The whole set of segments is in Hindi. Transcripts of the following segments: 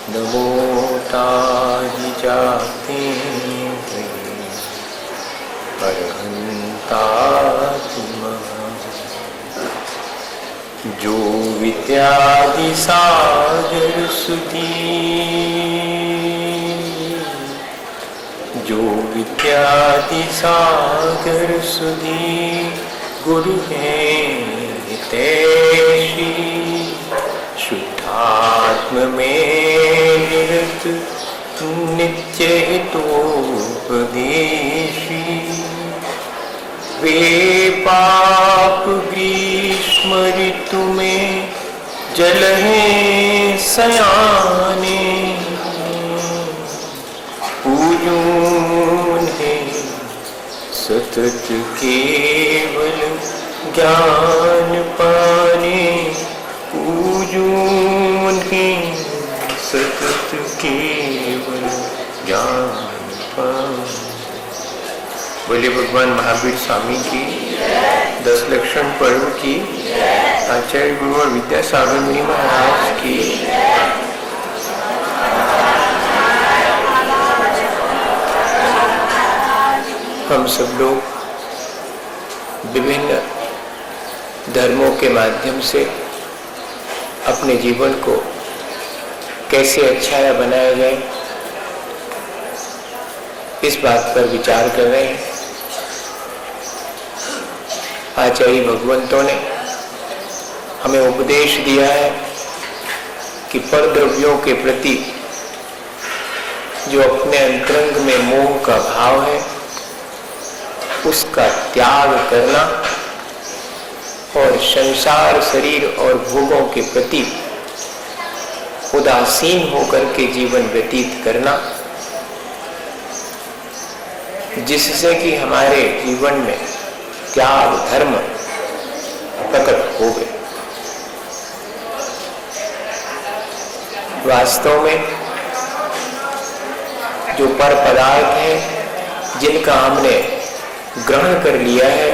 नमोता ही जाते हैं अरहंतात्मा जो विद्यादि सागर सुधी, जो विद्यादि सागर सुधी गुरु हैं हितैषी, शुद्धात्म में निरत नित्य हितोपदेशी, वे पाप ग्रीष्म ऋतु में जल हैं सयाने, पूजून है सतत केवल ज्ञान पाने, पूजून है सतत केवल ज्ञान पाने। बोले भगवान महावीर स्वामी की, 10 लक्षण पर्व की, आचार्य गुरु और विद्यासागर मुनि महाराज की। हम सब लोग विभिन्न धर्मों के माध्यम से अपने जीवन को कैसे अच्छा बनाया जाए, इस बात पर विचार कर रहे हैं। आचार्य भगवंतों ने हमें उपदेश दिया है कि पर द्रव्यों के प्रति जो अपने अंतरंग में मोह का भाव है उसका त्याग करना और संसार शरीर और भोगों के प्रति उदासीन होकर के जीवन व्यतीत करना, जिससे कि हमारे जीवन में त्याग धर्म प्रकट हो गए। वास्तव में जो पर पदार्थ है जिनका हमने ग्रहण कर लिया है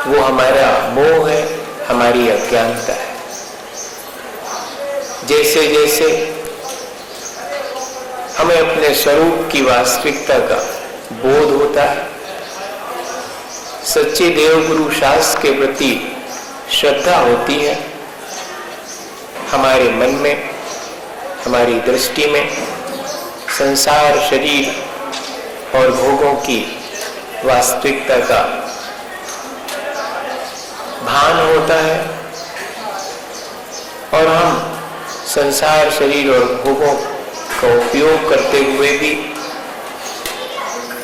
वो हमारा मोह है, हमारी अज्ञानता है। जैसे जैसे हमें अपने स्वरूप की वास्तविकता का बोध होता है, सच्चे देवगुरु शास्त्र के प्रति श्रद्धा होती है, हमारे मन में, हमारी दृष्टि में संसार शरीर और भोगों की वास्तविकता का भान होता है और हम संसार शरीर और भोगों का उपयोग करते हुए भी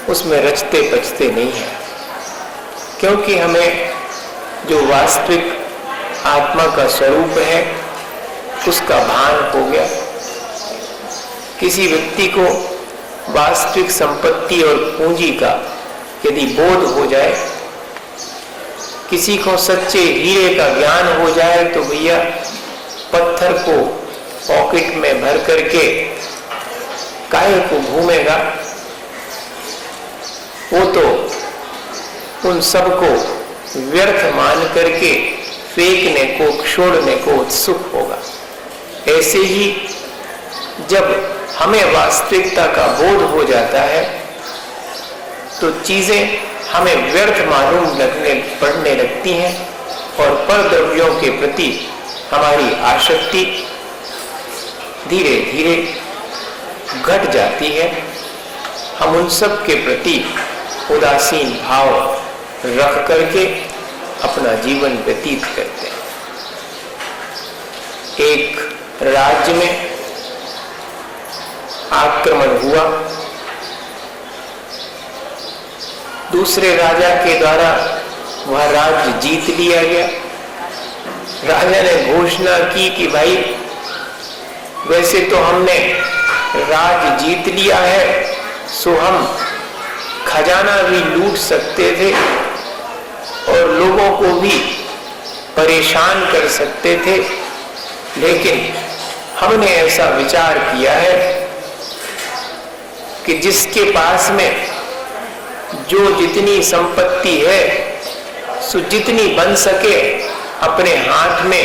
उसमें रचते पचते नहीं है, क्योंकि हमें जो वास्तविक आत्मा का स्वरूप है उसका भान हो गया। किसी व्यक्ति को वास्तविक संपत्ति और पूंजी का यदि बोध हो जाए, किसी को सच्चे हीरे का ज्ञान हो जाए, तो भैया पत्थर को पॉकेट में भर करके काहे को घूमेगा, वो तो उन सबको व्यर्थ मान करके फेंकने को, छोड़ने को उत्सुक होगा। ऐसे ही जब हमें वास्तविकता का बोध हो जाता है तो चीजें हमें व्यर्थ मालूम पड़ने लगती हैं और पर द्रव्यों के प्रति हमारी आसक्ति धीरे धीरे घट जाती है। हम उन सब के प्रति उदासीन भाव रख करके अपना जीवन व्यतीत करते हैं। एक राज्य में आक्रमण हुआ, दूसरे राजा के द्वारा वह राज्य जीत लिया गया। राजा ने घोषणा की कि भाई वैसे तो हमने राज्य जीत लिया है, सो हम खजाना भी लूट सकते थे और लोगों को भी परेशान कर सकते थे, लेकिन हमने ऐसा विचार किया है कि जिसके पास में जो जितनी संपत्ति है सो जितनी बन सके अपने हाथ में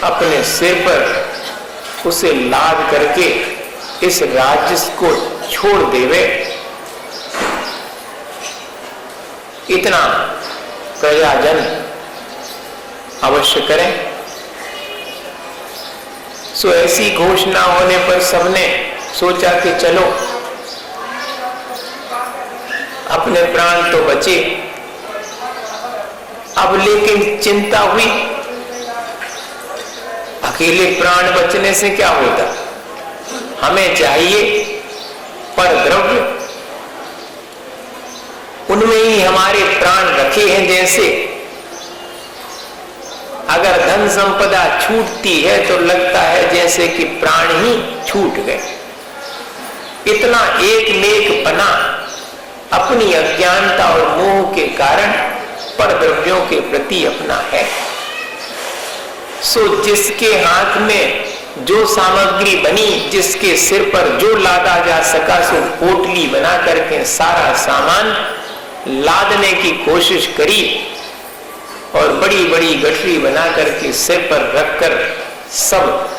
अपने सिर पर उसे लाद करके इस राज्य को छोड़ देवे, इतना प्रजाजन अवश्य करें। सो ऐसी घोषणा होने पर सबने सोचा कि चलो अपने प्राण तो बचे। अब लेकिन चिंता हुई, अकेले प्राण बचने से क्या होता, हमें चाहिए पर द्रव्य, उनमें ही हमारे प्राण रखे हैं। जैसे अगर धन संपदा छूटती है तो लगता है जैसे कि प्राण ही छूट गए। इतना एक नेक बना अपनी अज्ञानता और मोह के कारण पर द्रव्यों के प्रति अपना है। सो जिसके हाथ में जो सामग्री बनी, जिसके सिर पर जो लादा जा सका, सो पोटली बना करके सारा सामान लादने की कोशिश करी और बड़ी बड़ी गठरी बना करके सिर पर रखकर सब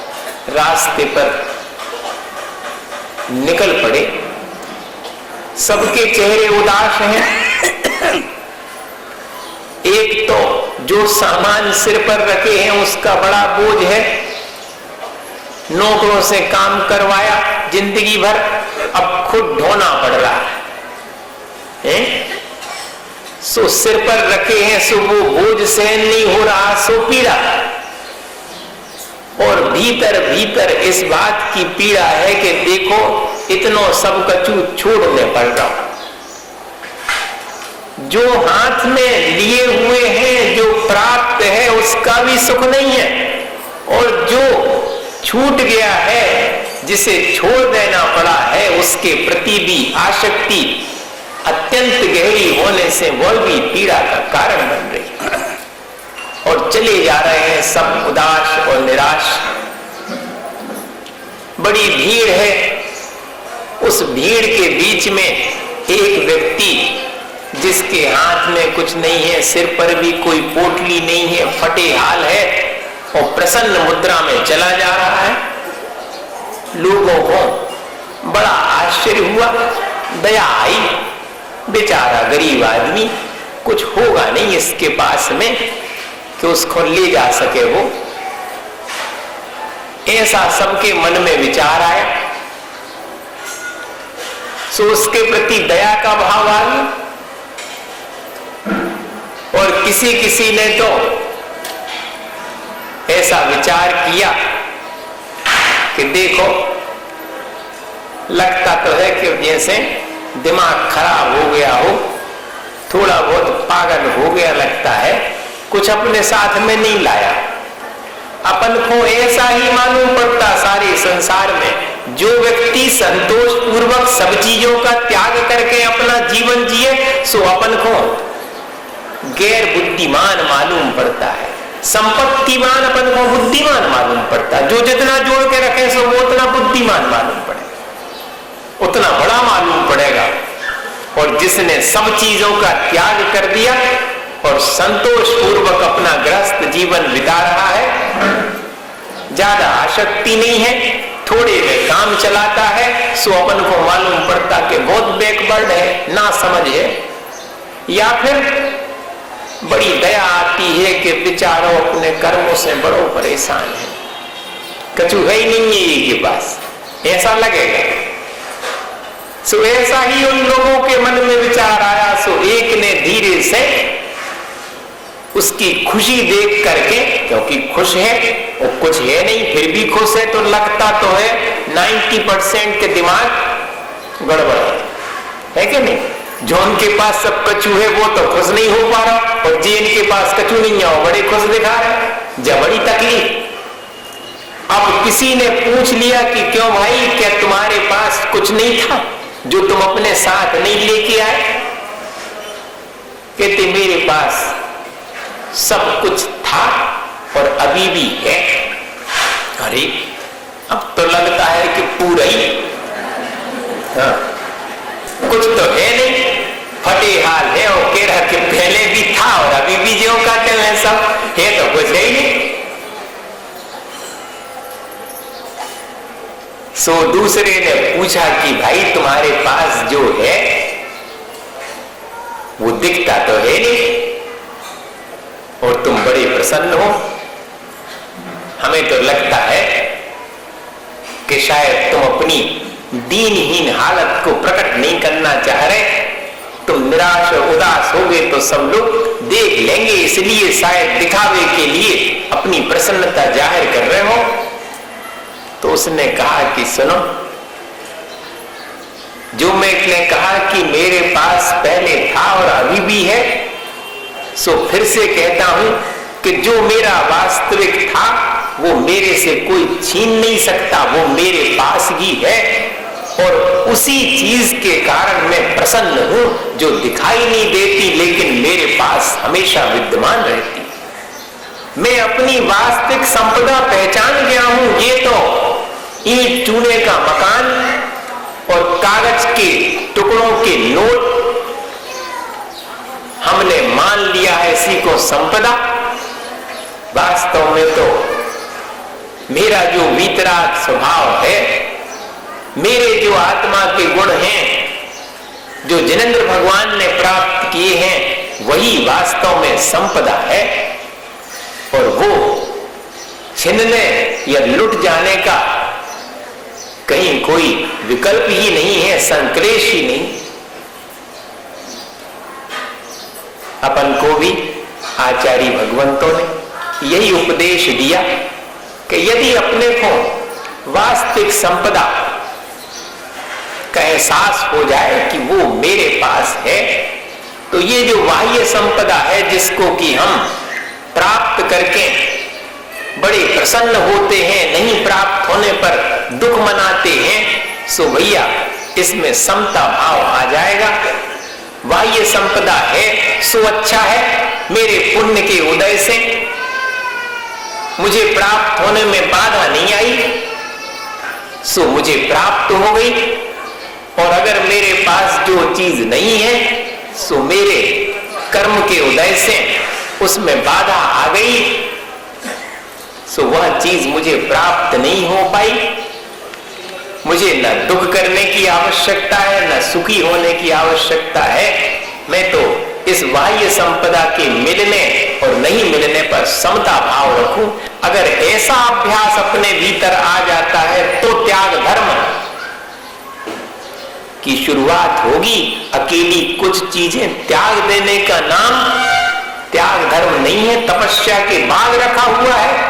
रास्ते पर निकल पड़े। सबके चेहरे उदास हैं। एक तो जो सामान सिर पर रखे हैं उसका बड़ा बोझ है, नौकरों से काम करवाया जिंदगी भर, अब खुद ढोना पड़ रहा है। सो सिर पर रखे हैं, सो वो बोझ सहन नहीं हो रहा, सो पीड़ा। और भीतर भीतर इस बात की पीड़ा है कि देखो इतनो सब कछु छोड़ने पड़ रहा। जो हाथ में लिए हुए हैं, जो प्राप्त है, उसका भी सुख नहीं है, और जो छूट गया है, जिसे छोड़ देना पड़ा है, उसके प्रति भी आसक्ति अत्यंत गहरी होने से वह भी पीड़ा का कारण बन रही है। और चले जा रहे हैं सब उदास और निराश। बड़ी भीड़ है, उस भीड़ के बीच में एक व्यक्ति जिसके हाथ में कुछ नहीं है, सिर पर भी कोई पोटली नहीं है, फटे हाल है और प्रसन्न मुद्रा में चला जा रहा है। लोगों को बड़ा आश्चर्य हुआ, दया आई, बेचारा गरीब आदमी, कुछ होगा नहीं इसके पास में कि उसको ले जा सके वो। ऐसा सबके मन में विचार आया। सो उसके प्रति दया का भाव आ गया। और किसी किसी ने तो ऐसा विचार किया कि देखो लगता तो है कि जैसे दिमाग खराब हो गया हो, थोड़ा बहुत पागल हो गया लगता है, कुछ अपने साथ में नहीं लाया। अपन को ऐसा ही मालूम पड़ता सारे संसार में, जो व्यक्ति संतोष पूर्वक सब चीजों का त्याग करके अपना जीवन जिए, सो अपन को गैर बुद्धिमान मालूम पड़ता है। संपत्तिमान अपन को बुद्धिमान मालूम पड़ता, जो जितना जोड़ के रखे सो वो उतना बुद्धिमान मालूम पड़ेगा, उतना बड़ा मालूम पड़ेगा। और जिसने सब चीजों का त्याग कर दिया और संतोष पूर्वक अपना गृहस्थ जीवन बिता रहा है, ज्यादा आसक्ति नहीं है, थोड़े में काम चलाता है, सो अपन को मालूम पड़ता कि बहुत बैकवर्ड है, ना समझ है। या फिर बड़ी दया आती है कि बेचारों अपने कर्मों से बड़ो परेशान है, कछु है ही नहीं है ये के पास, ऐसा लगेगा। सो ऐसा ही उन लोगों के मन में विचार आया। सो एक ने धीरे से उसकी खुशी देख करके, क्योंकि खुश है और कुछ है नहीं फिर भी खुश है, तो लगता तो है 90% के दिमाग गड़बड़ है कि नहीं। जो उनके पास सब कछु है वो तो खुश नहीं हो पा रहा, और जिनके पास कछु नहीं है वो बड़े खुश दिखा रहे, जब बड़ी तकलीफ। अब किसी ने पूछ लिया कि क्यों भाई, क्या तुम्हारे पास कुछ नहीं था जो तुम अपने साथ नहीं लेके आए? कहते मेरे पास सब कुछ था और अभी भी है। अरे अब तो लगता है कि पूरा ही, हाँ, कुछ तो है नहीं, फटे हाल है और कह रहा कि पहले भी था और अभी भी जो का चल है सब है, तो कुछ है ही नहीं। सो दूसरे ने पूछा कि भाई तुम्हारे पास जो है वो दिखता तो है नहीं और तुम बड़े प्रसन्न हो, हमें तो लगता है कि शायद तुम अपनी दीनहीन हालत को प्रकट नहीं करना चाह रहे, तुम निराश और उदास हो गए तो सब लोग देख लेंगे, इसलिए शायद दिखावे के लिए अपनी प्रसन्नता जाहिर कर रहे हो। तो उसने कहा कि सुनो, जो मैंने कहा कि मेरे पास पहले था और अभी भी है, सो फिर से कहता हूं कि जो मेरा वास्तविक था वो मेरे से कोई छीन नहीं सकता, वो मेरे पास ही है और उसी चीज के कारण मैं प्रसन्न हूं जो दिखाई नहीं देती लेकिन मेरे पास हमेशा विद्यमान रहती। मैं अपनी वास्तविक संपदा पहचान गया हूं। ये तो ईंट चूने का मकान और कागज के टुकड़ों के नोट हमने मान लिया है, इसी को संपदा। वास्तव में तो मेरा जो वीतराग स्वभाव है, मेरे जो आत्मा के गुण हैं, जो जिनेंद्र भगवान ने प्राप्त किए हैं, वही वास्तव में संपदा है और वो छिनने या लुट जाने का कहीं कोई विकल्प ही नहीं है, संक्लेश ही नहीं। अपन को भी आचार्य भगवंतों ने यही उपदेश दिया कि यदि अपने को वास्तविक संपदा का एहसास हो जाए कि वो मेरे पास है, तो ये जो बाह्य संपदा है जिसको कि हम प्राप्त करके बड़े प्रसन्न होते हैं, नहीं प्राप्त होने पर दुख मनाते हैं, सो भैया इसमें समता भाव आ जाएगा। बाह्य संपदा है सो अच्छा है, मेरे पुण्य के उदय से मुझे प्राप्त होने में बाधा नहीं आई, सो मुझे प्राप्त हो गई। और अगर मेरे पास जो चीज नहीं है, सो मेरे कर्म के उदय से उसमें बाधा आ गई, सो वह चीज मुझे प्राप्त नहीं हो पाई। मुझे न दुख करने की आवश्यकता है, न सुखी होने की आवश्यकता है। मैं तो इस बाह्य संपदा के मिलने और नहीं मिलने पर समता भाव रखूं। अगर ऐसा अभ्यास अपने भीतर आ जाता है तो त्याग धर्म की शुरुआत होगी। अकेली कुछ चीजें त्याग देने का नाम त्याग धर्म नहीं है, तपस्या के बाद रखा हुआ है।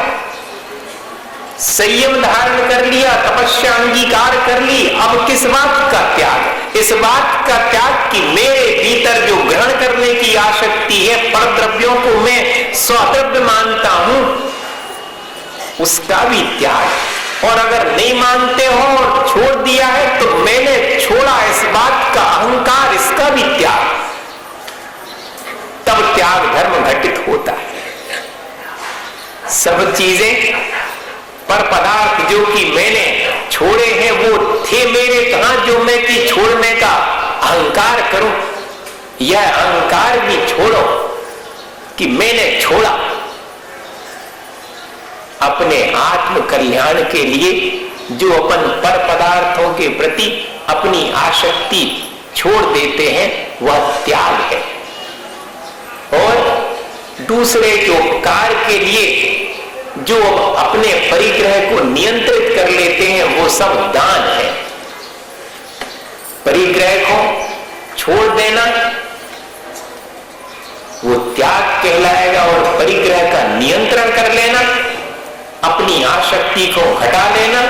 संयम धारण कर लिया, तपस्या अंगीकार कर ली, अब किस बात का त्याग? इस बात का त्याग कि मेरे भीतर जो ग्रहण करने की आसक्ति है, परद्रव्यों को मैं स्वद्रव्य मानता हूं, उसका भी त्याग। और अगर नहीं मानते हो और छोड़ दिया है तो मैंने छोड़ा, इस बात का अहंकार, इसका भी त्याग। तब त्याग धर्म घटित होता है। सब चीजें पर पदार्थ जो कि मैंने छोड़े हैं वो थे मेरे, कहां जो मैं कि छोड़ने का अहंकार करूं। यह अहंकार भी छोड़ो कि मैंने छोड़ा। अपने आत्म कल्याण के लिए जो अपन पर पदार्थों के प्रति अपनी आसक्ति छोड़ देते हैं वह त्याग है। और दूसरे के उपकार के लिए जो अपने परिग्रह को नियंत्रित कर लेते हैं वो सब दान है। परिग्रह को छोड़ देना वो त्याग कहलाएगा और परिग्रह का नियंत्रण कर लेना, अपनी आसक्ति को घटा लेना,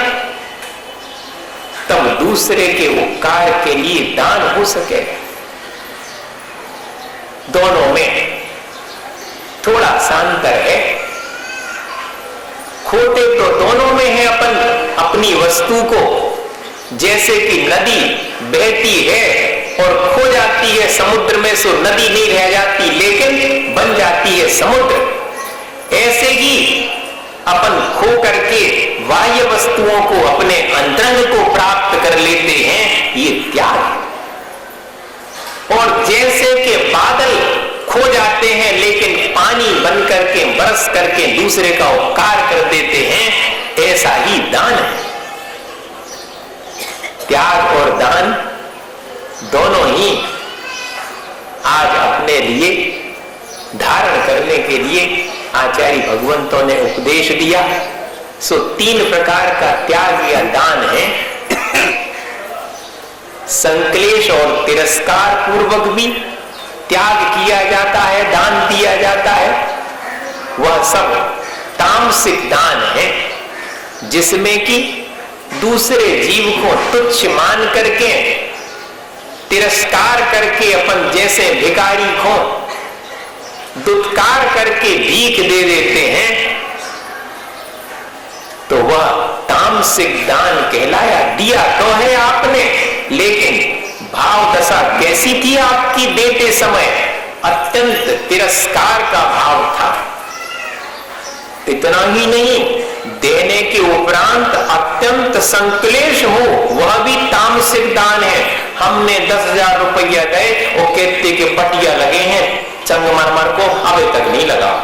तब दूसरे के उपकार के लिए दान हो सके। दोनों में थोड़ा सा अंतर है। खोटे तो दोनों में है। अपन अपनी वस्तु को, जैसे कि नदी बहती है और खो जाती है समुद्र में, सो नदी नहीं रह जाती लेकिन बन जाती है समुद्र। ऐसे ही अपन खो करके बाह्य वस्तुओं को, अपने अंतरंग को प्राप्त कर लेते हैं, ये त्याग है। और जैसे कि बादल खो जाते हैं लेकिन पानी बन करके, बरस करके दूसरे का उपकार कर देते हैं, ऐसा ही दान है। त्याग और दान दोनों ही आज अपने लिए धारण करने के लिए आचार्य भगवंतों ने उपदेश दिया। सो 3 प्रकार का त्याग या दान है। संक्लेश और तिरस्कार पूर्वक भी त्याग किया जाता है, दान दिया जाता है। वह सब तामसिक दान है, जिसमें कि दूसरे जीव को तुच्छ मान करके, तिरस्कार करके, अपन जैसे भिखारी को दुत्कार करके भीख दे देते हैं, तो वह तामसिक दान कहलाया। दिया तो है आपने, लेकिन भाव दशा कैसी थी आपकी देते समय? अत्यंत तिरस्कार का भाव था। इतना ही नहीं, देने के उपरांत अत्यंत संक्लेश हो, वह भी तामसिक दान है। हमने 10,000 रुपया गए, वो कहते के पटिया लगे हैं संगमरमर को, अभी तक नहीं लगाओ।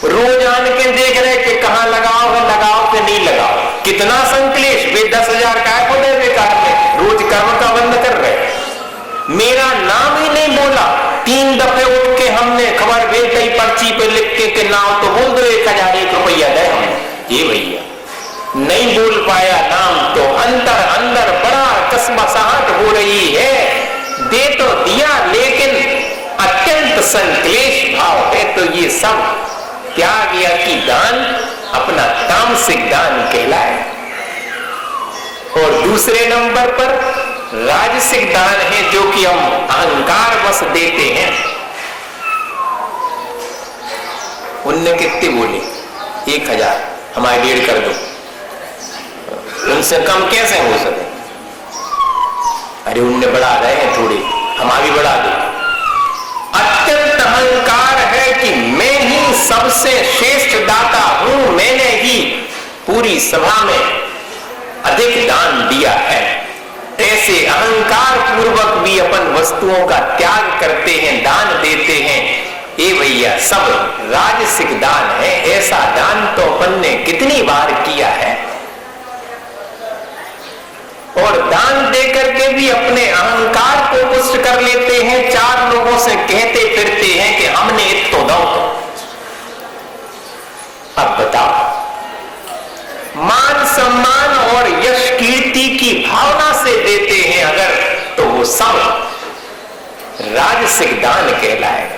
रोज आन के देख रहे कि कहां लगाओ है, लगाओ कि नहीं लगाओ। कितना संक्लेश। वे 10,000 का को दे बेकार में, रोज कर्म का बंद कर रहे। मेरा नाम ही नहीं बोला। 3 दफे उठ के हमने खबर भेज दी, पर्ची पे लिख के नाम तो बोल दो, 1,001 रुपया दे हमने। ये भैया नहीं बोल पाया नाम, तो अंदर अंदर बड़ा कसमसाहट हो रही है। दे तो दिया, लेकिन अत्यंत संक्लेश भाव है। तो ये सब त्याग या कि दान अपना तामसिक दान कहलाए। और दूसरे नंबर पर राजसिक दान है, जो कि हम अहंकार वश देते हैं। उनने कितने बोले? 1,000, हमारे 1,500 कर दो। उनसे कम कैसे हो सके? अरे उनने बढ़ा रहे हैं थोड़ी, हमारी बढ़ा दो। अत्यंत अहंकार है कि मैं ही सबसे श्रेष्ठ दाता हूं, मैंने ही पूरी सभा में अधिक दान दिया है। ऐसे अहंकार पूर्वक भी अपन वस्तुओं का त्याग करते हैं, दान देते हैं। ये भैया सब राजसिक दान है। ऐसा दान तो अपन ने कितनी बार किया है। और दान देकर के भी अपने अहंकार को पुष्ट कर लेते हैं। 4 लोगों से कहते फिरते हैं कि हमने इतो दो। अब बताओ, मान सम्मान और यश कीर्ति की भावना से देते हैं अगर, तो वो सब राजसिक दान कहलाएगा।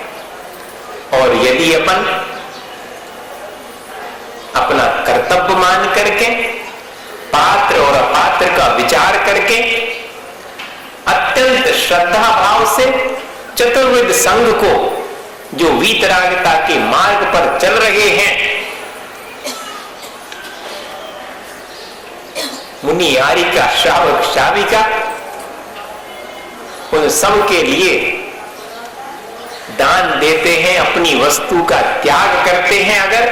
और यदि अपन अपना कर्तव्य मान करके, पात्र और अपात्र का विचार करके, अत्यंत श्रद्धा भाव से चतुर्विध संघ को, जो वीतरागता के मार्ग पर चल रहे हैं, मुनि आरिका श्रावक श्राविका, उन सब के लिए दान देते हैं, अपनी वस्तु का त्याग करते हैं अगर,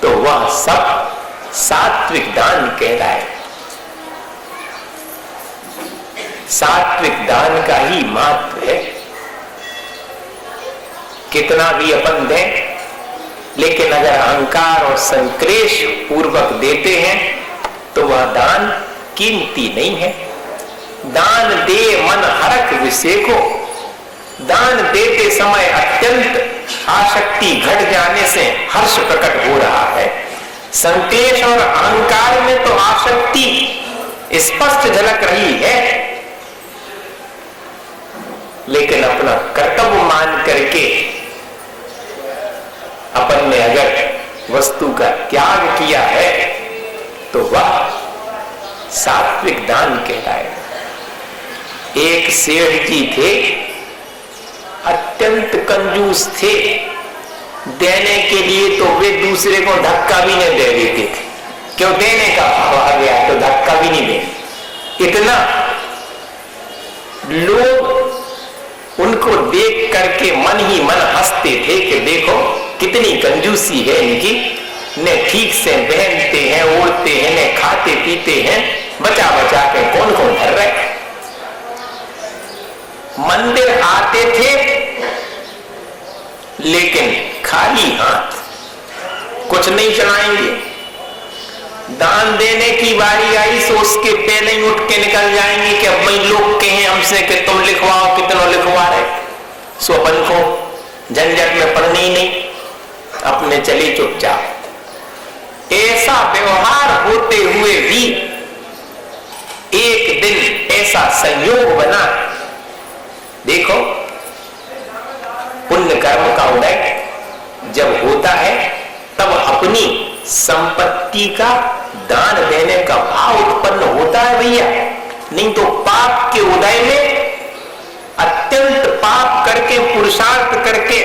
तो वह सब सात्विक दान कहलाए। सात्विक दान का ही महत्व है। कितना भी अपन दें, लेकिन अगर अहंकार और संक्लेश पूर्वक देते हैं तो वह दान कीमती नहीं है। दान दे मन हरख विषय को, दान देते समय अत्यंत आसक्ति घट जाने से हर्ष प्रकट हो रहा है। संक्लेश और अहंकार में तो आसक्ति स्पष्ट झलक रही है, लेकिन अपना कर्तव्य मान करके अपन ने अगर वस्तु का त्याग किया है तो वह सात्विक दान कहलाएगा। एक सेठ जी थे, अत्यंत कंजूस थे। देने के लिए तो वे दूसरे को धक्का भी नहीं दे देते थे। क्यों? देने का भाव आ गया तो धक्का भी नहीं दे। इतना लोग उनको देख करके मन ही मन हंसते थे कि देखो कितनी कंजूसी है इनकी, ने ठीक से पहनते हैं, ओढ़ते हैं, ने खाते पीते हैं, बचा बचा के कौन कौन धर रहे। मंदिर आते थे लेकिन खाली हाथ, कुछ नहीं चढ़ाएंगे, दान देने की बारी आई तो उसके पहले ही उठ के निकल जाएंगे कि अब भाई लोग कहें हमसे कि तुम लिखवाओ, कितना लिखवा रहे, सो अपन को झंझट में पड़नी ही नहीं, अपने चले चुपचाप। ऐसा व्यवहार होते हुए भी एक दिन ऐसा संयोग बना, देखो पुण्य कर्म का उदय जब होता है तब अपनी संपत्ति का दान देने का भाव उत्पन्न होता है भैया। नहीं तो पाप के उदय में अत्यंत पाप करके, पुरुषार्थ करके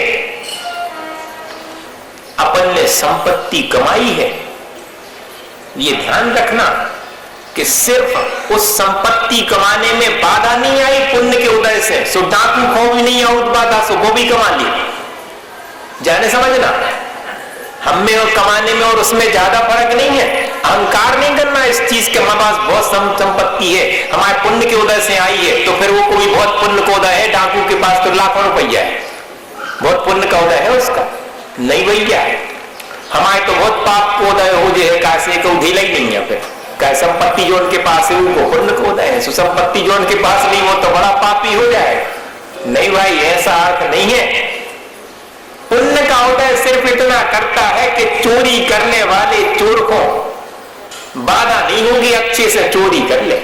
अपन ने संपत्ति कमाई है। ये ध्यान रखना कि सिर्फ उस संपत्ति कमाने में बाधा नहीं आई पुण्य के उदय से, सो डाकू खो भी नहीं आउट बाधा, सो वो भी कमा ली। जाने समझना, हम में और कमाने में और उसमें ज्यादा फर्क नहीं है। अहंकार नहीं करना इस चीज के, हमारे पास बहुत संपत्ति है, हमारे पुण्य के उदय से आई है, तो फिर वो कोई बहुत पुण्य का उदय है। डाकू के पास तो लाखों रुपया है, बहुत पुण्य का उदय है उसका। नहीं भैया, हमारे तो बहुत पाप को उदय हो जाए, कैसे को ढीला ही नहीं है। फिर क्या संपत्ति जो उनके पास है वो पुण्य का उदय है, संपत्ति जो उनके पास नहीं वो तो बड़ा पापी हो जाए। नहीं भाई, ऐसा अर्थ नहीं है। पुण्य का उदय सिर्फ इतना करता है कि चोरी करने वाले चोर को बाधा नहीं होगी, अच्छे से चोरी कर ले,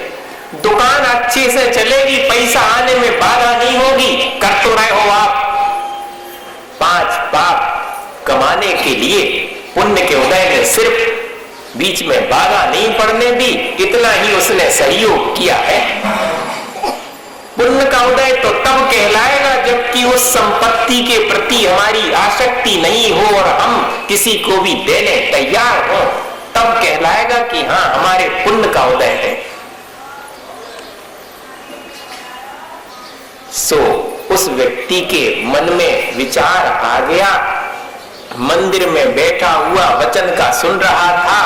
दुकान अच्छे से चलेगी, पैसा आने में बाधा नहीं होगी। कर तो रहे हो आप 5 पाप कमाने के लिए, पुण्य के उदय में सिर्फ बीच में बाधा नहीं पड़ने दी, इतना ही उसने सहयोग किया है। पुण्य का उदय तो तब कहलाएगा जबकि उस संपत्ति के प्रति हमारी आसक्ति नहीं हो और हम किसी को भी देने तैयार हो, तब कहलाएगा कि हाँ हमारे पुण्य का उदय है। सो उस व्यक्ति के मन में विचार आ गया, मंदिर में बैठा हुआ वचन का सुन रहा था,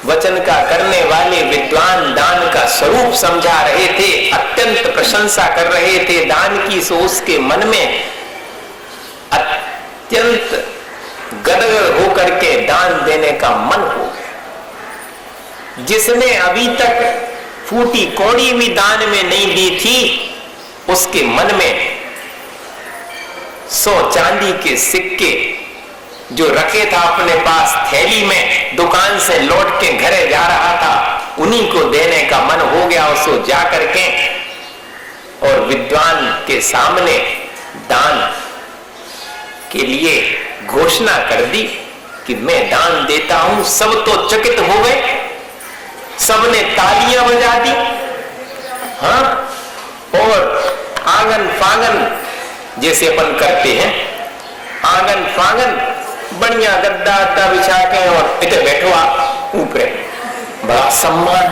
वचन का करने वाले विद्वान दान का स्वरूप समझा रहे थे, अत्यंत प्रशंसा कर रहे थे दान की, सो उसके मन में अत्यंत गदगद होकर के दान देने का मन हो गया। जिसने अभी तक फूटी कौड़ी भी दान में नहीं दी थी, उसके मन में 100 चांदी के सिक्के जो रखे था अपने पास थैली में, दुकान से लौट के घरे जा रहा था, उन्हीं को देने का मन हो गया। उसको जा करके और विद्वान के सामने दान के लिए घोषणा कर दी कि मैं दान देता हूं। सब तो चकित हो गए, सबने तालियां बजा दी, हाँ, और आंगन फांगन जैसे अपन करते हैं, आंगन फांगन बढ़िया गद्दा अद्दा बिछा के और इधर बैठो आप ऊपर, बड़ा सम्मान।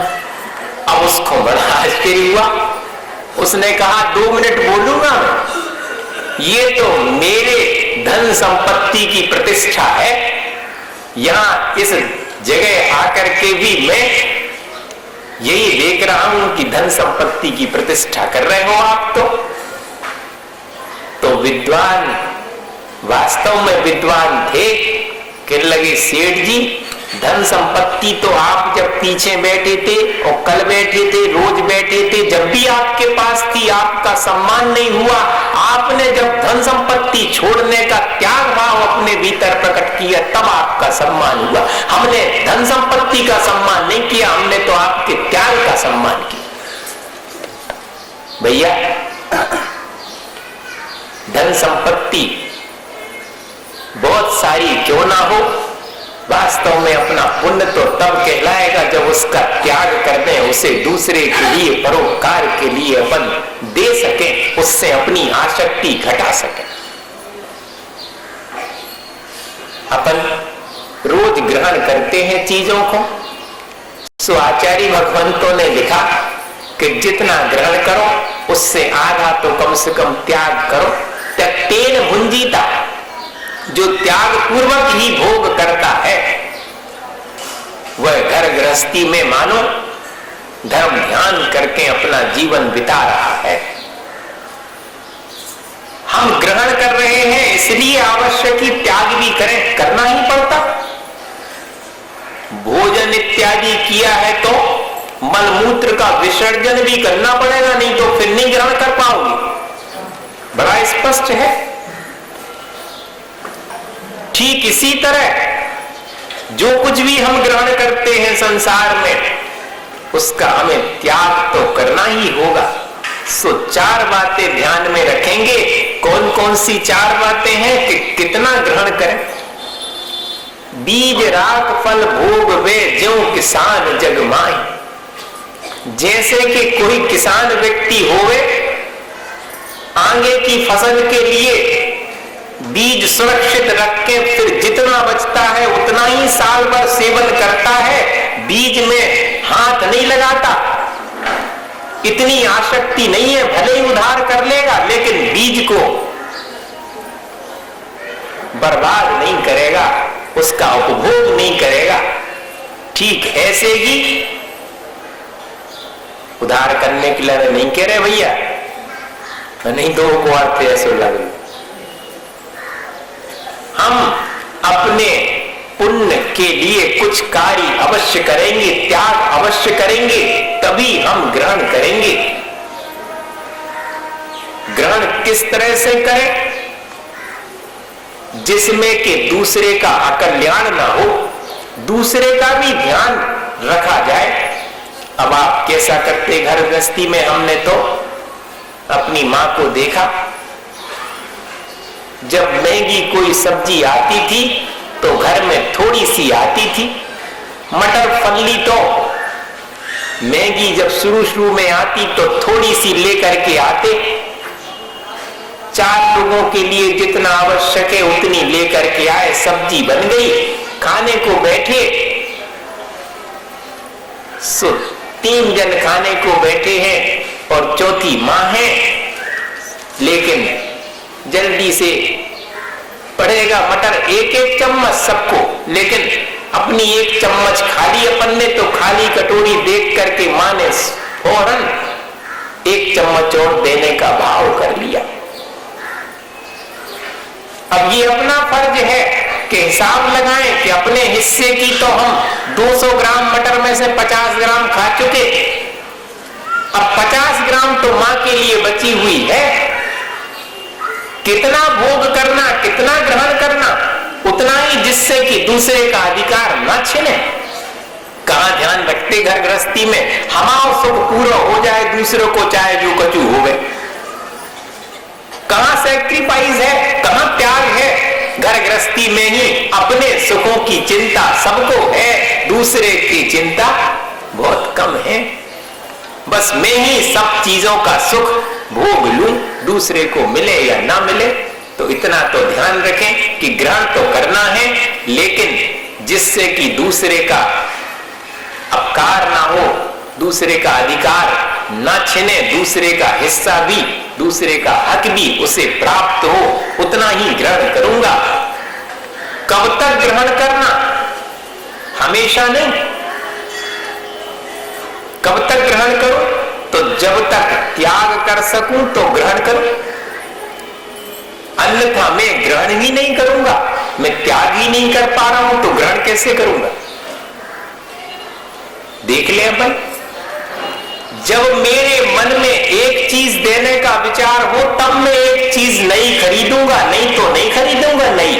अब उसको बड़ा आश्चर्य हुआ, उसने कहा 2 मिनट बोलूंगा मैं, ये तो मेरे धन संपत्ति की प्रतिष्ठा है, यहां इस जगह आकर के भी मैं यही देख रहा हूं कि धन संपत्ति की प्रतिष्ठा कर रहे हो आप। तो विद्वान वास्तव में विद्वान थे, कहने लगे सेठ जी, धन संपत्ति तो आप जब पीछे बैठे थे और कल बैठे थे, रोज बैठे थे, जब भी आपके पास थी आपका सम्मान नहीं हुआ। आपने जब धन संपत्ति छोड़ने का त्याग भाव अपने भीतर प्रकट किया तब आपका सम्मान हुआ। हमने धन संपत्ति का सम्मान नहीं किया, हमने तो आपके त्याग का सम्मान किया। भैया, धन संपत्ति बहुत सारी क्यों ना हो, वास्तव में अपना पुण्य तो तब कहलाएगा जब उसका त्याग कर दें, उसे दूसरे के लिए, परोपकार के लिए अपन दे सके, उससे अपनी आसक्ति घटा सके। अपन रोज ग्रहण करते हैं चीजों को, सो आचार्य भगवंतों ने लिखा कि जितना ग्रहण करो उससे आधा तो कम से कम त्याग करो। त्यक्तेन भुंजीता, जो त्याग पूर्वक ही भोग करता है वह घर गृहस्थी में मानो धर्म ध्यान करके अपना जीवन बिता रहा है। हम ग्रहण कर रहे हैं इसलिए आवश्यक ही त्याग भी करें, करना ही पड़ता। भोजन इत्यादि किया है तो मलमूत्र का विसर्जन भी करना पड़ेगा, नहीं तो फिर नहीं ग्रहण कर पाओगे। बड़ा स्पष्ट है। ठीक इसी तरह जो कुछ भी हम ग्रहण करते हैं संसार में, उसका हमें त्याग तो करना ही होगा। सो 4 बातें ध्यान में रखेंगे। कौन कौन सी 4 बातें हैं कि कितना ग्रहण करें। बीज राख फल भोग वे ज्यों किसान जग माई। जैसे कि कोई किसान व्यक्ति होवे, आगे की फसल के लिए बीज सुरक्षित रख के फिर जितना बचता है उतना ही साल भर सेवन करता है, बीज में हाथ नहीं लगाता। इतनी आसक्ति नहीं है, भले ही उधार कर लेगा लेकिन बीज को बर्बाद नहीं करेगा, उसका उपभोग नहीं करेगा। ठीक ऐसे ही उधार करने के लिए नहीं कह रहे भैया, नहीं तो को अर्थ ऐसे लगे। हम अपने पुण्य के लिए कुछ कार्य अवश्य करेंगे, त्याग अवश्य करेंगे, तभी हम ग्रहण करेंगे। ग्रहण किस तरह से करें? जिसमें कि दूसरे का अकल्याण ना हो, दूसरे का भी ध्यान रखा जाए। अब आप कैसा करते घर गृहस्थी में? हमने तो अपनी मां को देखा, जब मैगी कोई सब्जी आती थी तो घर में थोड़ी सी आती थी। मटर फल्ली तो मैगी जब शुरू में आती तो थोड़ी सी लेकर के आते। 4 लोगों के लिए जितना आवश्यक है उतनी लेकर के आए, सब्जी बन गई, खाने को बैठे। 3 जन खाने को बैठे हैं और चौथी मां है, लेकिन जल्दी से पड़ेगा मटर 1-1 चम्मच सबको, लेकिन अपनी 1 चम्मच खाली अपन ने, तो खाली कटोरी देख करके मां ने फौरन 1 चम्मच और देने का भाव कर लिया। अब ये अपना फर्ज है कि हिसाब लगाएं कि अपने हिस्से की तो हम 200 ग्राम मटर में से 50 ग्राम खा चुके, अब 50 ग्राम तो मां के लिए बची हुई है। कितना भोग करना, कितना ग्रहण करना, उतना ही जिससे कि दूसरे का अधिकार न छिने। कहां ध्यान रखते घर गृहस्थी में हमारा सुख पूरा हो जाए, दूसरों को चाहे जो कचू हो गए। कहां सैक्रिफाइस है, कहां त्याग है? घर गृहस्थी में ही अपने सुखों की चिंता सबको है, दूसरे की चिंता बहुत कम है। बस मैं ही सब चीजों का सुख भोग लूं, दूसरे को मिले या ना मिले। तो इतना तो ध्यान रखें कि ग्रहण तो करना है, लेकिन जिससे कि दूसरे का अपकार ना हो, दूसरे का अधिकार ना छिने, दूसरे का हिस्सा भी, दूसरे का हक भी उसे प्राप्त हो, उतना ही ग्रहण करूंगा। कब तक ग्रहण करना? हमेशा नहीं। कब तक ग्रहण करो? तो जब तक त्याग कर सकूं तो ग्रहण करो, अन्यथा मैं ग्रहण ही नहीं करूंगा। मैं त्याग ही नहीं कर पा रहा हूं तो ग्रहण कैसे करूंगा? देख ले अपन, जब मेरे मन में एक चीज देने का विचार हो तब मैं एक चीज नई खरीदूंगा, नहीं तो नहीं खरीदूंगा। नहीं,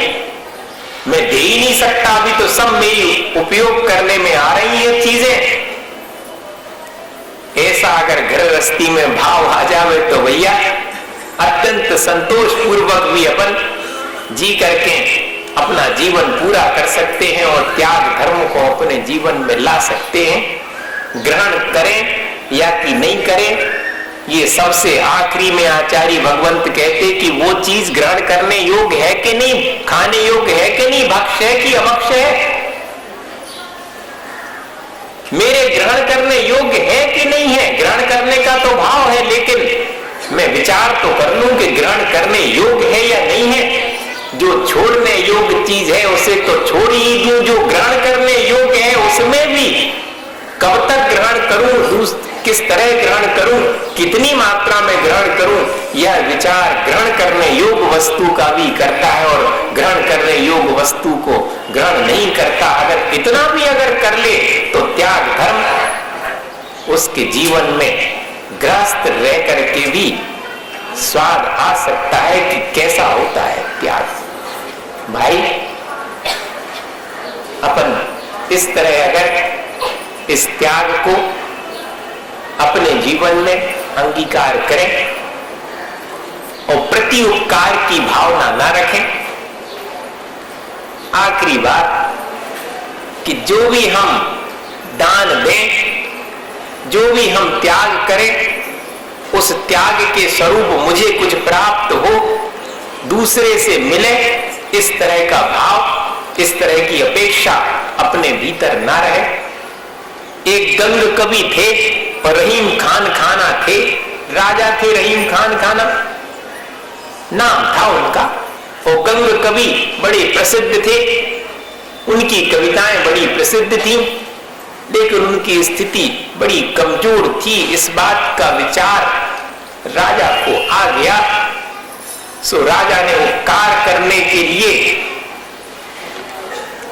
मैं दे ही नहीं सकता, अभी तो सब मेरी उपयोग करने में आ रही है चीजें। ऐसा अगर गृहस्थी में भाव आ जावे तो भैया अत्यंत संतोष पूर्वक भी अपन जी करके अपना जीवन पूरा कर सकते हैं और त्याग धर्म को अपने जीवन में ला सकते हैं। ग्रहण करें या कि नहीं करें, ये सबसे आखिरी में आचार्य भगवंत कहते कि वो चीज ग्रहण करने योग्य है कि नहीं, खाने योग्य है कि नहीं, भक्ष्य है कि अभक्ष्य है, मेरे ग्रहण करने योग्य है कि नहीं है। ग्रहण करने का तो भाव है, लेकिन मैं विचार तो कर लूं कि ग्रहण करने योग्य है या नहीं है। जो छोड़ने योग्य चीज है उसे तो छोड़ ही दूं, जो ग्रहण करने योग्य है उसमें भी कब तक ग्रहण करूं, किस तरह ग्रहण करूं, कितनी मात्रा में ग्रहण करूं, यह विचार ग्रहण करने योग्य वस्तु का भी करता है और ग्रहण करने योग्य वस्तु को ग्रहण नहीं करता। अगर इतना भी अगर उसके जीवन में गृहस्थ रह करके भी स्वाद आ सकता है कि कैसा होता है त्याग। भाई अपन इस तरह अगर इस त्याग को अपने जीवन में अंगीकार करें और प्रति उपकार की भावना ना रखें। आखिरी बात कि जो भी हम दान दें, जो भी हम त्याग करें, उस त्याग के स्वरूप मुझे कुछ प्राप्त हो, दूसरे से मिले, इस तरह का भाव, इस तरह की अपेक्षा अपने भीतर ना रहे। एक गंग कवि थे और रहीम खान खाना थे, राजा थे रहीम खान खाना नाम था उनका। और गंग कवि बड़े प्रसिद्ध थे, उनकी कविताएं बड़ी प्रसिद्ध थी, लेकिन उनकी स्थिति बड़ी कमजोर थी। इस बात का विचार राजा को आ गया। सो राजा ने उपकार करने के लिए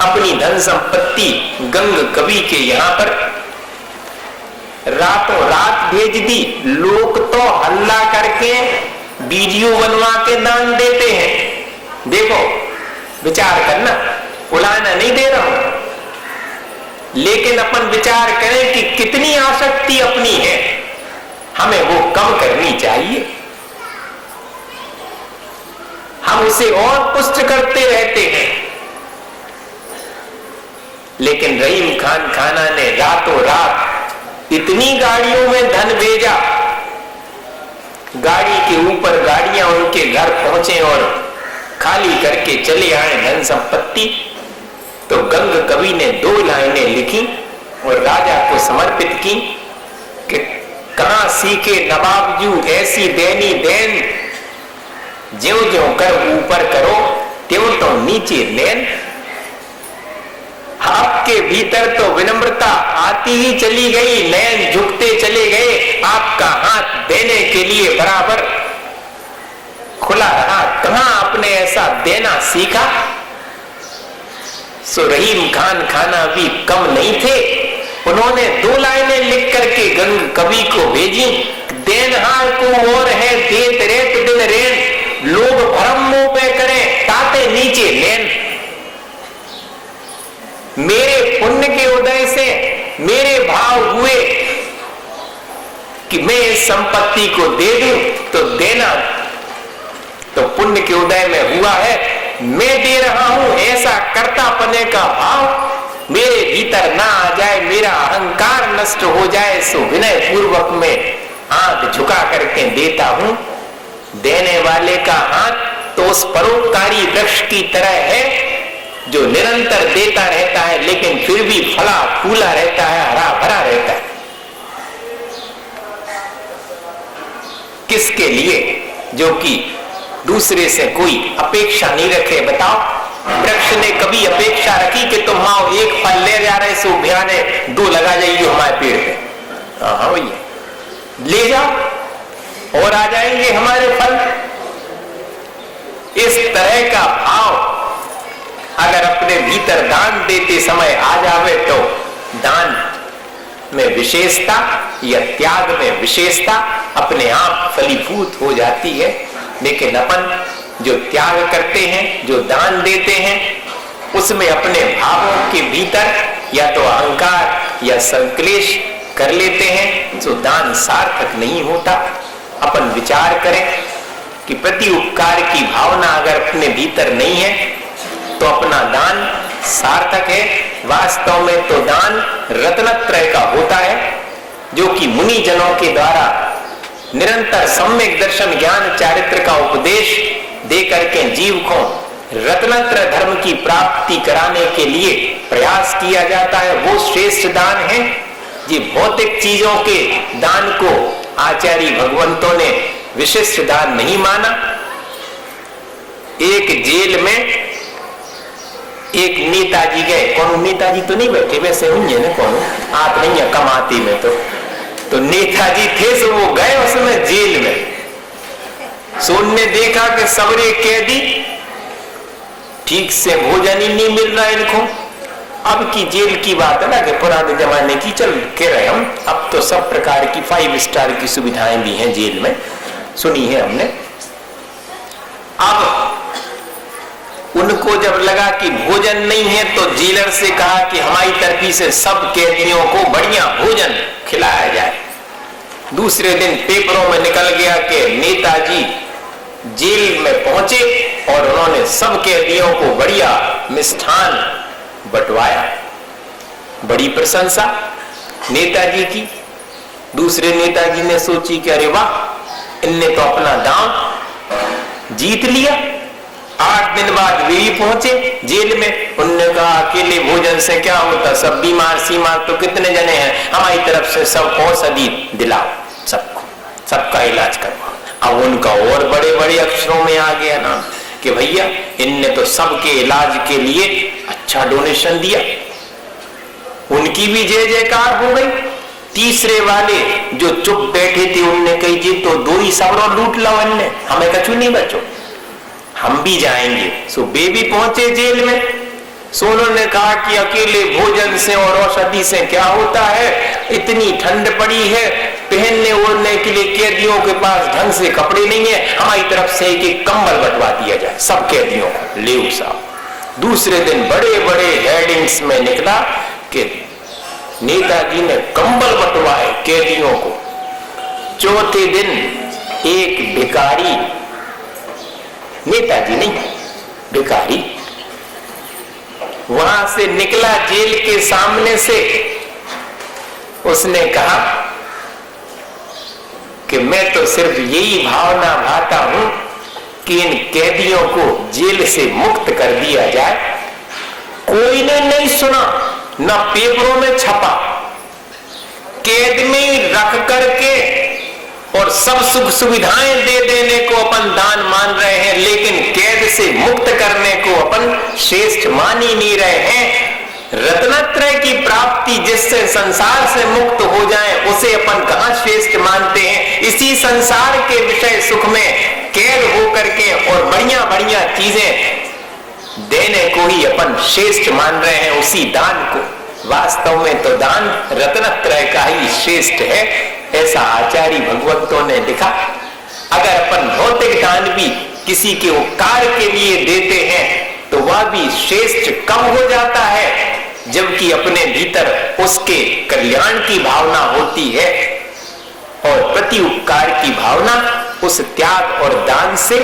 अपनी धन संपत्ति गंग कवि के यहां पर रातों रात भेज दी। लोग तो हल्ला करके वीडियो बनवा के दान देते हैं। देखो विचार करना, उड़ाना नहीं दे रहा हूं, लेकिन अपन विचार करें कि कितनी आसक्ति अपनी है, हमें वो कम करनी चाहिए। हम उसे और पुष्ट करते रहते हैं। लेकिन रहीम खान खाना ने रातों रात इतनी गाड़ियों में धन भेजा, गाड़ी के ऊपर गाड़ियां उनके घर पहुंचे और खाली करके चले आए धन संपत्ति। तो गंग कवि ने 2 लाइनें लिखी और राजा को समर्पित की कि कहां सीखे नवाब जू ऐसी देनी देन, ज्यों ज्यों कर ऊपर करो त्यों तो नीचे लेन। आपके भीतर तो विनम्रता आती ही चली गई, नयन झुकते चले गए, आपका हाथ देने के लिए बराबर खुला रहा। कहां आपने ऐसा देना सीखा? सो रहीम खान खाना भी कम नहीं थे, उन्होंने 2 लाइनें लिख करके गंग कवि को भेजी। देनहार को और है देत रेत दिन रेन, लोग भरम मुंह पे करें ताते नीचे लेन। मेरे पुण्य के उदय से मेरे भाव हुए कि मैं इस संपत्ति को दे दूं, तो देना तो पुण्य के उदय में हुआ है, मैं दे रहा हूं। ऐसा कर्तापने का भाव मेरे भीतर ना आ जाए, मेरा अहंकार नष्ट हो जाए, सो विनय पूर्वक में आंख झुका करके देता हूं। देने वाले का हाथ तो उस परोपकारी वृक्ष की तरह है जो निरंतर देता रहता है, लेकिन फिर भी फला फूला रहता है, हरा भरा रहता है। किसके लिए? जो कि दूसरे से कोई अपेक्षा नहीं रखे। बताओ, वृक्ष ने कभी अपेक्षा रखी कि तुम आओ एक फल ले जा रहे सो भैया 2 लगा जाइए हमारे पेड़ पे? हाँ भैया ले जाओ और आ जाएंगे हमारे फल। इस तरह का भाव अगर अपने भीतर दान देते समय आ जावे तो दान में विशेषता या त्याग में विशेषता अपने आप फलीभूत हो जाती है। लेकिन अपन जो त्याग करते हैं, जो दान देते हैं, उसमें अपने भावों के भीतर या तो अहंकार या संक्लेश कर लेते हैं, जो दान सार्थक नहीं होता। अपन विचार करें कि प्रति उपकार की भावना अगर अपने भीतर नहीं है तो अपना दान सार्थक है। वास्तव में तो दान रत्नत्रय का होता है, जो कि मुनि जनों के द्वारा निरंतर सम्यक दर्शन ज्ञान चारित्र का उपदेश दे करके जीव को रत्नत्रय धर्म की प्राप्ति कराने के लिए प्रयास किया जाता है। वो श्रेष्ठ दान है। जी भौतिक चीजों के दान को आचार्य भगवंतों ने विशिष्ट दान नहीं माना। एक जेल में एक नेताजी गए, कौन नेताजी तो नहीं बैठे वैसे हुई ना, कौन आप नहीं है कमाती में तो नेताजी थे, सो वो गए उसमें जेल में। सो उनने देखा कि सबरे कैदी ठीक से भोजन ही नहीं मिल रहा इनको, अब की जेल की बात है ना कि पुराने जमाने की चल के रहे हम, अब तो सब प्रकार की 5 स्टार की सुविधाएं भी हैं जेल में, सुनी है हमने। अब उनको जब लगा कि भोजन नहीं है तो जेलर से कहा कि हमारी तरफी से सब कैदियों को बढ़िया भोजन खिलाया जाए। दूसरे दिन पेपरों में निकल गया कि नेताजी जेल में पहुंचे और उन्होंने सब कैदियों को बढ़िया मिष्ठान बंटवाया। बड़ी प्रशंसा नेताजी की। दूसरे नेताजी ने सोची कि अरे वाह, इनने तो अपना दांव जीत लिया। 8 दिन बाद वे ही पहुंचे जेल में। उन्होंने कहा अकेले भोजन से क्या होता, सब बीमार सीमार तो कितने जने हैं, हमारी तरफ से सब औषधि दिलाओ, सबको सबका इलाज करवाओ। अब उनका और बड़े बड़े अक्षरों में आ गया नाम कि भैया इनने तो सबके इलाज के लिए अच्छा डोनेशन दिया। उनकी भी जय जयकार हो गई। तीसरे वाले जो चुप बैठे थे उनने कही जी तो 2 ही सवरों लूट लो, इनने हमें कछु नहीं बचो, हम भी जाएंगे। सो वे भी पहुंचे जेल में। सो उन्होंने कहा कि अकेले भोजन से और औषधि से क्या होता है, इतनी ठंड पड़ी है, पहनने ओढ़ने के लिए कैदियों के पास ढंग से कपड़े नहीं है, हमारी तरफ से एक कंबल बंटवा दिया जाए सब कैदियों को। ले साहब दूसरे दिन बड़े बड़े हेडिंग्स में निकला कि नेताजी ने कंबल बंटवाए कैदियों को। चौथे दिन एक भिखारी, नेताजी नहीं भिखारी, वहां से निकला जेल के सामने से। उसने कहा कि मैं तो सिर्फ यही भावना भाता हूं कि इन कैदियों को जेल से मुक्त कर दिया जाए। कोई ने नहीं सुना, न पेपरों में छपा। कैद में रख करके और सब सुख सुविधाएं दे देने को अपन दान मान रहे हैं, लेकिन कैद से मुक्त करने को अपन श्रेष्ठ मान ही नहीं रहे हैं। रत्नत्रय की प्राप्ति जिससे संसार से मुक्त हो जाए उसे अपन कहां श्रेष्ठ मानते हैं। इसी संसार के विषय सुख में कैद होकर के और बढ़िया बढ़िया चीजें देने को ही अपन श्रेष्ठ मान रहे हैं, उसी दान को। वास्तव में तो दान रत्नत्रय का ही श्रेष्ठ है, ऐसा आचार्य भगवतों ने लिखा। अगर अपन भौतिक दान भी किसी के उपकार के लिए देते हैं तो वह भी श्रेष्ठ कम हो जाता है, जबकि अपने भीतर उसके कल्याण की भावना होती है और प्रति उपकार की भावना उस त्याग और दान से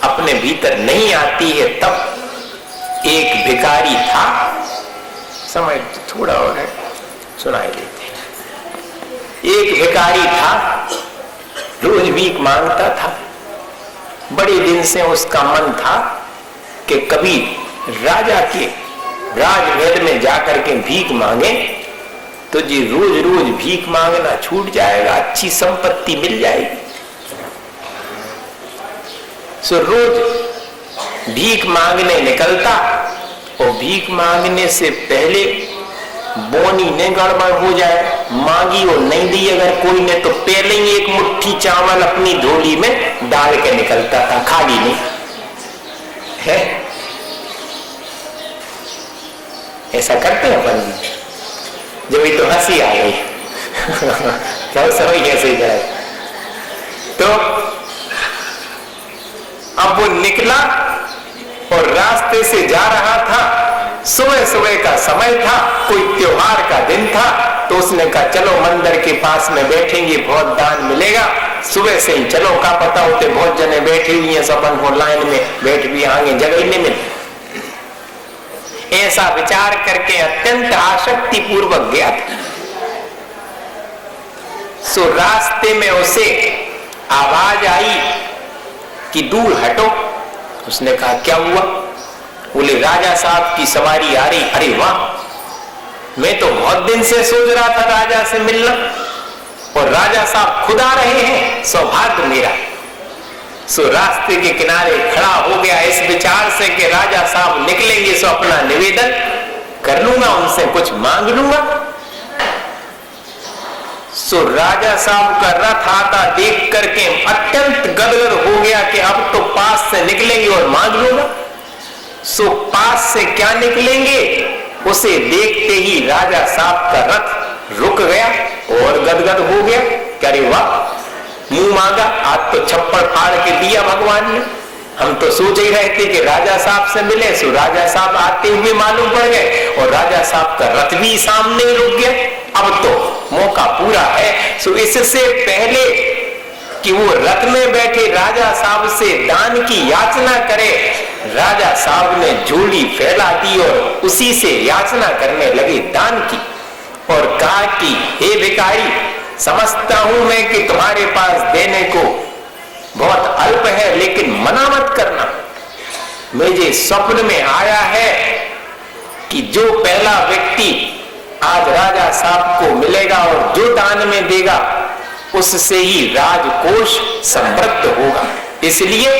अपने भीतर नहीं आती है। तब एक भिखारी था, समय थोड़ा और है सुनाई देते। एक भिखारी था, रोज भीख मांगता था। बड़े दिन से उसका मन था कि कभी राजा के राजमहल में जाकर के भीख मांगे तो जी रोज रोज भीख मांगना छूट जाएगा, अच्छी संपत्ति मिल जाएगी। सो रोज भीख मांगने निकलता और भीख मांगने से पहले बोनी ने गड़बड़ हो जाए, मांगी और नहीं दी अगर कोई ने तो पहले ही एक मुट्ठी चावल अपनी झोली में डाल के निकलता था, खाली नहीं है। ऐसा करते हैं अपन, जब भी तो हंसी आ गई क्या समय कैसे जाए। तो अब वो निकला और रास्ते से जा रहा था, सुबह सुबह का समय था, कोई त्योहार का दिन था। तो उसने कहा चलो मंदिर के पास में बैठेंगे, बहुत दान मिलेगा। सुबह से ही चलो, का पता होते बहुत जने बैठे हुए हैं, सब को लाइन में बैठ भी आगे जगह नहीं मिले। ऐसा विचार करके अत्यंत आसक्ति पूर्वक गया था। सो रास्ते में उसे आवाज आई कि दूर हटो। उसने कहा क्या हुआ? बोले राजा साहब की सवारी आ रही। अरे वाह, मैं तो बहुत दिन से सोच रहा था राजा से मिलना, और राजा साहब खुद आ रहे हैं, सौभाग्य मेरा। सो रास्ते के किनारे खड़ा हो गया इस विचार से कि राजा साहब निकलेंगे सो अपना निवेदन कर लूंगा, उनसे कुछ मांग लूंगा। सो राजा साहब का रथ आता देख करके अत्यंत गदगद हो गया कि अब तो पास से निकलेंगे और मांग लूंगा। सो पास से क्या निकलेंगे, उसे देखते ही राजा साहब का रथ रुक गया और गदगद हो गया। अरे वाह, मुंह मांगा, आज तो छप्पड़ फाड़ के दिया भगवान ने। हम तो सोच ही रहे थे कि राजा साहब से मिले, सो राजा साहब आते हुए मालूम पड़ गए और राजा साहब का रथ भी सामने रुक गया। अब तो मौका पूरा है। सो इससे पहले कि वो रथ में बैठे राजा साहब से दान की याचना करे, राजा साहब ने झोली फैला दी और उसी से याचना करने लगे दान की और कहा कि हे भिखारी, समझता हूं मैं कि तुम्हारे पास देने को बहुत अल्प है, लेकिन मना मत करना। मुझे स्वप्न में आया है कि जो पहला व्यक्ति आज राजा साहब को मिलेगा और जो दान में देगा उससे ही राजकोष समृद्ध होगा। इसलिए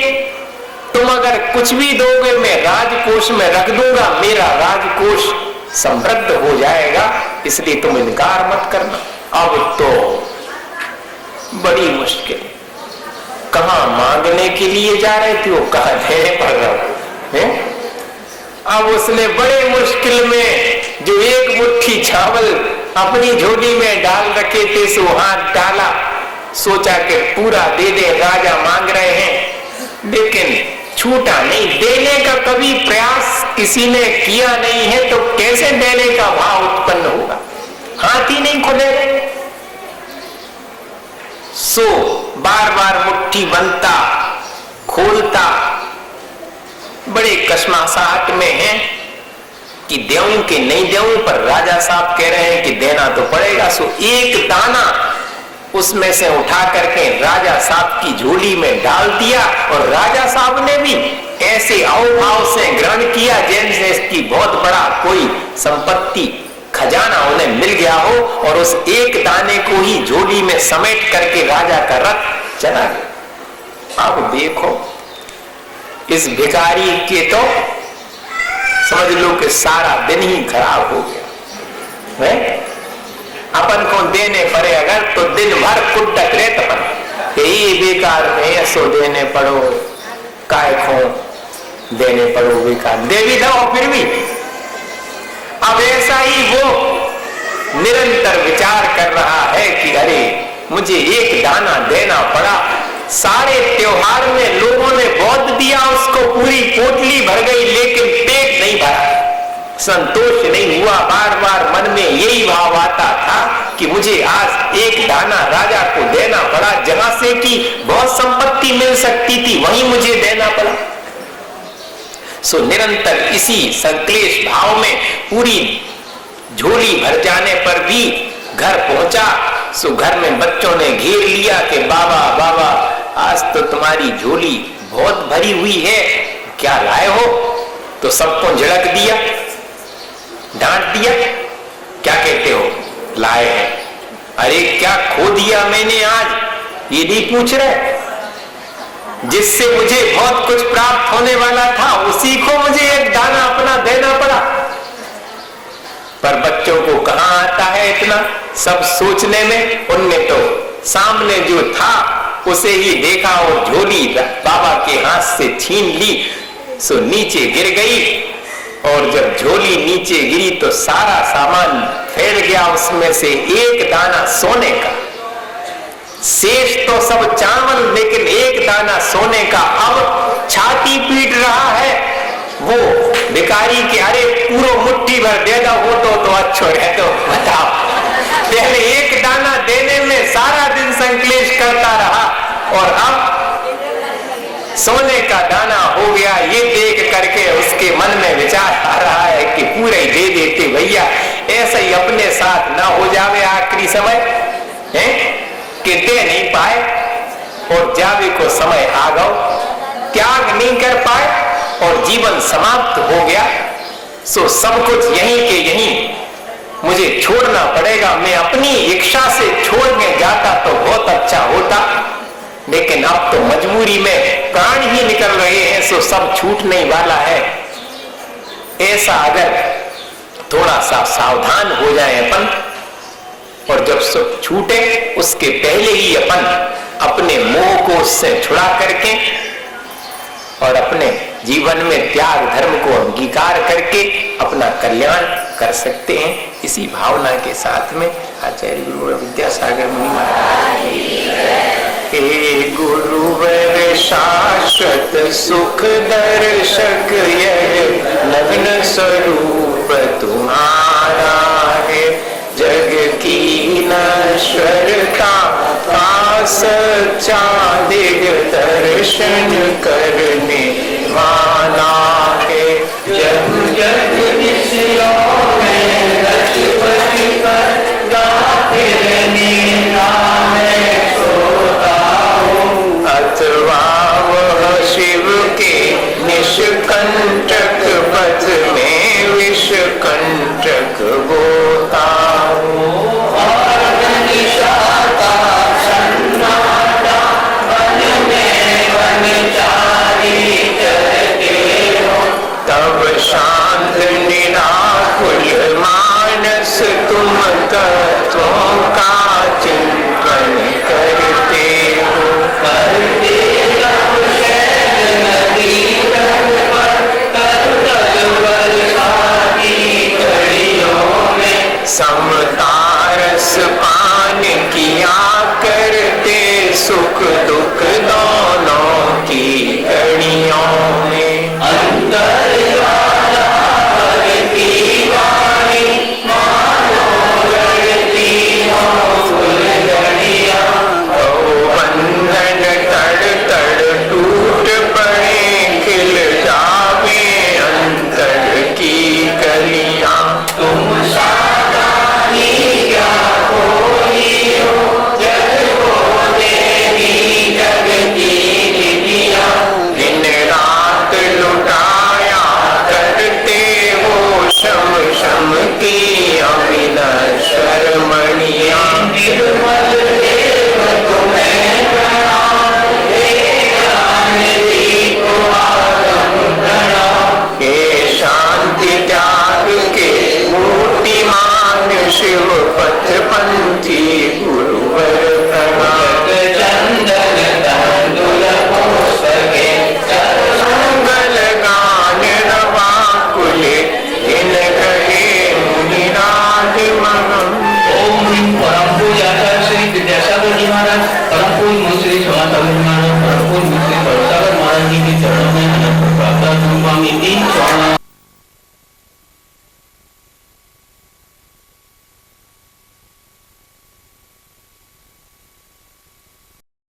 तुम अगर कुछ भी दोगे मैं राजकोष में रख दूंगा, मेरा राजकोष समृद्ध हो जाएगा, इसलिए तुम इनकार मत करना। अब तो बड़ी मुश्किल, कहां मांगने के लिए जा रहे थे वो कहां देने पड़ रहा है। अब उसने बड़े मुश्किल में जो एक मुट्ठी चावल अपनी झोली में डाल रखे थे सो हाथ डाला, सोचा कि पूरा दे दे, राजा मांग रहे हैं, लेकिन छूटा नहीं। देने का कभी प्रयास किसी ने किया नहीं है तो कैसे देने का भाव उत्पन्न होगा, हाथ ही नहीं खुले। सो बार बार मुट्ठी बनता खोलता, बड़े कश्मसाहट में है कि देऊं कि नहीं देऊं, पर राजा साहब कह रहे हैं कि देना तो पड़ेगा। सो एक दाना उसमें से उठा करके राजा साहब की झोली में डाल दिया और राजा साहब ने भी ऐसे अवभाव से ग्रहण किया जैसे इसकी बहुत बड़ा कोई संपत्ति खजाना उन्हें मिल गया हो, और उस एक दाने को ही झोली में समेट करके राजा का रथ चला गया। अब देखो इस भिखारी के तो समझ लो कि सारा दिन ही खराब हो गया है। अपन को देने पड़े अगर तो दिन भर कुटक रहे तपन, यही बेकार में ऐसो देने पड़ो, काय खो देने पड़ो बेकार, दे भी दो फिर भी। अब ऐसा ही वो निरंतर विचार कर रहा है कि अरे मुझे एक दाना देना पड़ा, सारे त्योहार में लोगों ने बहुत दिया, उसको पूरी पोटली भर गई, लेकिन पेट नहीं भरा, संतोष नहीं हुआ। बार बार मन में यही भाव आता था कि मुझे आज एक दाना राजा को देना पड़ा, जहां से कि बहुत संपत्ति मिल सकती थी वहीं मुझे देना पड़ा। सो निरंतर इसी संक्लेश भाव में पूरी झोली भर जाने पर भी घर पहुंचा। सो घर में बच्चों ने घेर लिया कि बाबा बाबा आज तो तुम्हारी झोली बहुत भरी हुई है, क्या लाए हो? तो सबको झड़क दिया, डांट दिया, क्या कहते हो लाए हैं? अरे क्या खो दिया मैंने आज, ये नहीं पूछ रहे। जिससे मुझे बहुत कुछ प्राप्त होने वाला था उसी को मुझे एक दाना अपना देना पड़ा। पर बच्चों को कहां आता है इतना सब सोचने में। उनने तो सामने जो था उसे ही देखा और झोली बाबा के हाथ से छीन ली, सो नीचे गिर गई। और जब झोली नीचे गिरी तो सारा सामान फैल गया, उसमें से एक दाना सोने का, शेष तो सब चावल, लेकिन एक दाना सोने का। अब छाती पीट रहा है वो भिखारी के, अरे पूरा मुट्ठी भर दे दो वो तो अच्छो है। तो बताओ, पहले एक दाना देने में सारा दिन संक्लेश करता रहा और अब सोने का दाना हो गया। ये देख करके उसके मन में विचार आ रहा है कि पूरे ही दे देते भैया, ऐसा ही अपने साथ ना हो जावे आखिरी समय है कि दे नहीं पाए और जावे को समय आ गया, त्याग नहीं कर पाए और जीवन समाप्त हो गया। सो सब कुछ यहीं के यहीं मुझे छोड़ना पड़ेगा। मैं अपनी इच्छा से छोड़ने जाता तो बहुत अच्छा होता, लेकिन अब तो मजबूरी में प्राण ही निकल रहे हैं, सो सब छूटने वाला है। ऐसा अगर थोड़ा सा सावधान हो जाए अपन, और जब सब छूटे उसके पहले ही अपन अपने मोह को उससे छुड़ा करके और अपने जीवन में त्याग धर्म को अंगीकार करके अपना कल्याण कर सकते हैं। इसी भावना के साथ में आचार्य गुरु विद्यासागर मुनि महाराज हे गुरुवर शाश्वत सुख दर्शक यह नग्न स्वरूप तुम्हारा है। जग की नश्वरता का सच्चा देह दर्शन करने वाला है। जग जग विषयों में रचपति करता फिरने में सोता हूँ, अथवा वह शिव के निष्कंटक पथ में विषकंटक होता हूँ। और निशाता सन्नाटा वन में वनचारी चरते हो, तब शांत निराकुल मानस तुम तत्वों का चिंतन करते हो। करते तब शैल नदी तट पर तल तल बरसाती घड़ियों में सम